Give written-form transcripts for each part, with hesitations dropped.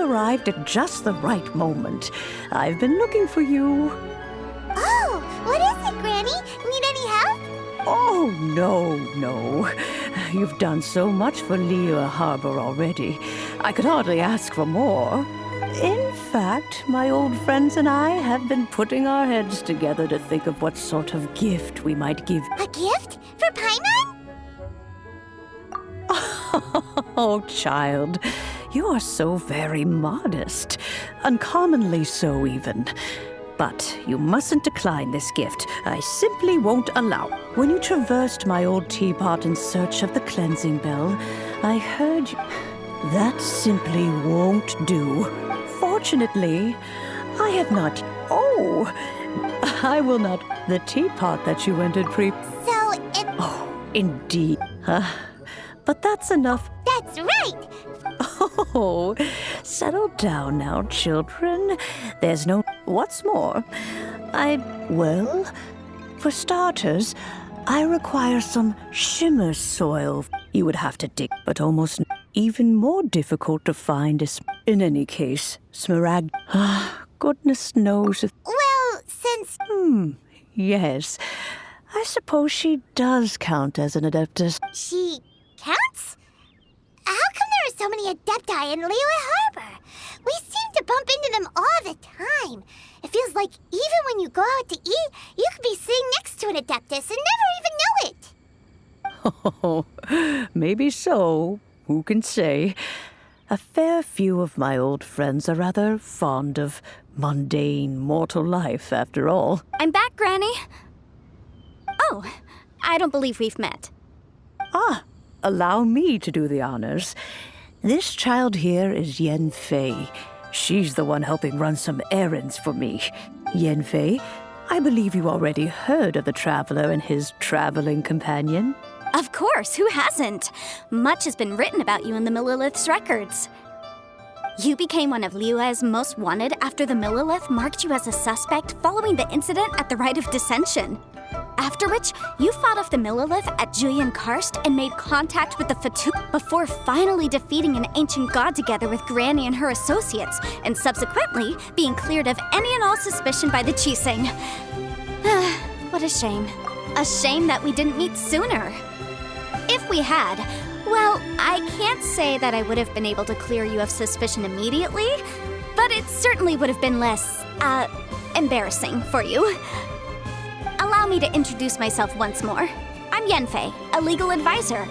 arrived at just the right moment. I've been looking for you. Oh, what is it, Granny? Need any help? Oh, no. You've done so much for Liyue Harbor already. I could hardly ask for more. In fact, my old friends and I have been putting our heads together to think of what sort of gift we might give. A gift? For Paimon? Oh, child, you are so very modest. Uncommonly so, even. But you mustn't decline this gift. I simply won't allow. When you traversed my old teapot in search of the cleansing bell, I heard you. That simply won't do. Fortunately, I have not. Oh, I will not. The teapot that you entered So it... Oh, indeed. But that's enough. That's right! Oh, settle down now, children. There's no... What's more, well, for starters, I require some shimmer soil. You would have to dig, but almost even more difficult to find is... In any case, Smaragd... Goodness knows if... Well, since... Yes. I suppose she does count as an adeptus. She counts? How come there are so many adepti in Liyue Harbor? We seem to bump into them all the time. It feels like even when you go out to eat, you could be sitting next to an adeptus and never even know it. Oh, maybe so. Who can say? A fair few of my old friends are rather fond of mundane mortal life, after all. I'm back, Granny. Oh, I don't believe we've met. Allow me to do the honors. This child here is Yanfei. She's the one helping run some errands for me. Yanfei, I believe you already heard of the traveler and his traveling companion. Of course, who hasn't? Much has been written about you in the Millilith's records. You became one of Liyue's most wanted after the Millilith marked you as a suspect following the incident at the Rite of Dissension. After which, you fought off the Millilith at Julian Karst and made contact with the Fatu before finally defeating an ancient god together with Granny and her associates, and subsequently being cleared of any and all suspicion by the Chiseng. What a shame. A shame that we didn't meet sooner. If we had, well, I can't say that I would have been able to clear you of suspicion immediately, but it certainly would have been less, embarrassing for you. Allow me to introduce myself once more. I'm Yanfei, a legal advisor.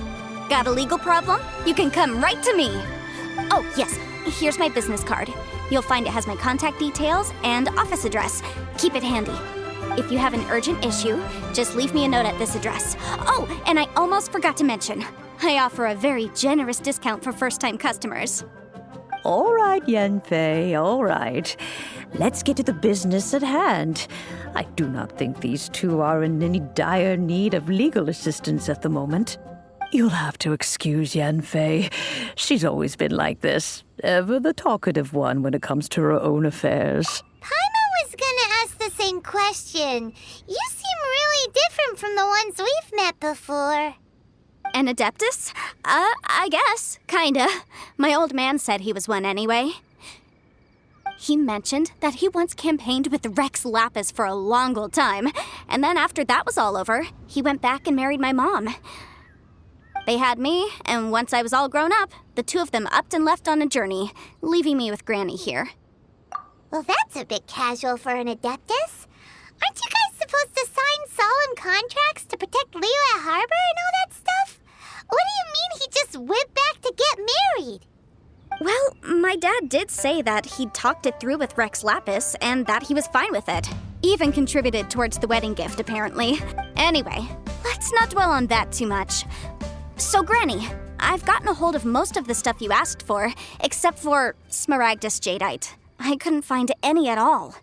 Got a legal problem? You can come right to me. Oh, yes, here's my business card. You'll find it has my contact details and office address. Keep it handy. If you have an urgent issue, just leave me a note at this address. Oh, and I almost forgot to mention, I offer a very generous discount for first-time customers. All right, Yanfei, all right. Let's get to the business at hand. I do not think these two are in any dire need of legal assistance at the moment. You'll have to excuse Yanfei. She's always been like this, ever the talkative one when it comes to her own affairs. Paimon was gonna ask the same question. You seem really different from the ones we've met before. An adeptus? I guess. Kinda. My old man said he was one anyway. He mentioned that he once campaigned with Rex Lapis for a long old time, and then after that was all over, he went back and married my mom. They had me, and once I was all grown up, the two of them upped and left on a journey, leaving me with Granny here. Well, that's a bit casual for an adeptus. Aren't you guys supposed to sign solemn contracts to protect Liyue Harbor and all that stuff? What do you mean he just went back to get married? Well, my dad did say that he'd talked it through with Rex Lapis and that he was fine with it. Even contributed towards the wedding gift, apparently. Anyway, let's not dwell on that too much. So, Granny, I've gotten a hold of most of the stuff you asked for, except for Smaragdus Jadeite. I couldn't find any at all.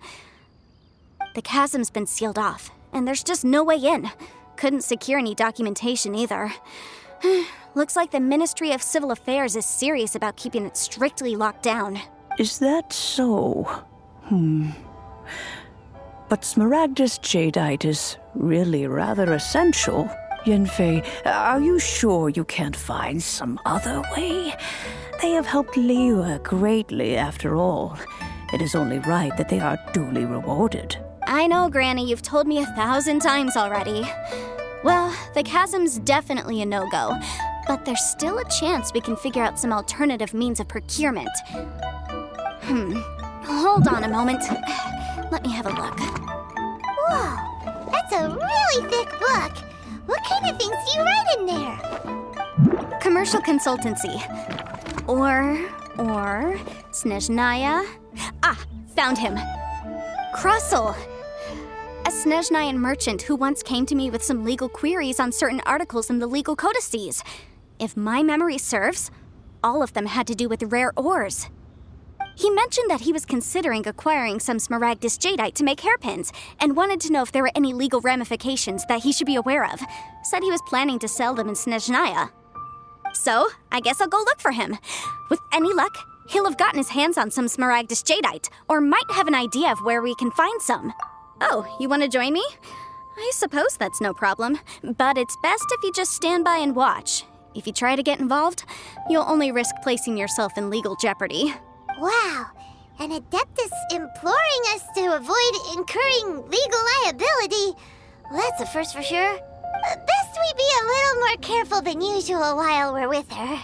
The chasm's been sealed off, and there's just no way in. Couldn't secure any documentation either. Looks like the Ministry of Civil Affairs is serious about keeping it strictly locked down. Is that so? But Smaragdus Jadeite is really rather essential. Yanfei, are you sure you can't find some other way? They have helped Liyue greatly, after all. It is only right that they are duly rewarded. I know, Granny, you've told me 1,000 times already. Well, the chasm's definitely a no-go, but there's still a chance we can figure out some alternative means of procurement. Hold on a moment. Let me have a look. Whoa, that's a really thick book. What kind of things do you write in there? Commercial consultancy. Or Snezhnaya. Ah, found him. Krustle. A Snezhnayan merchant who once came to me with some legal queries on certain articles in the legal codices. If my memory serves, all of them had to do with rare ores. He mentioned that he was considering acquiring some Smaragdus jadeite to make hairpins, and wanted to know if there were any legal ramifications that he should be aware of. Said he was planning to sell them in Snezhnaya. So, I guess I'll go look for him. With any luck, he'll have gotten his hands on some Smaragdus jadeite, or might have an idea of where we can find some. Oh, you want to join me? I suppose that's no problem, but it's best if you just stand by and watch. If you try to get involved, you'll only risk placing yourself in legal jeopardy. Wow, an Adeptus imploring us to avoid incurring legal liability. Well, that's a first for sure. Best we be a little more careful than usual while we're with her.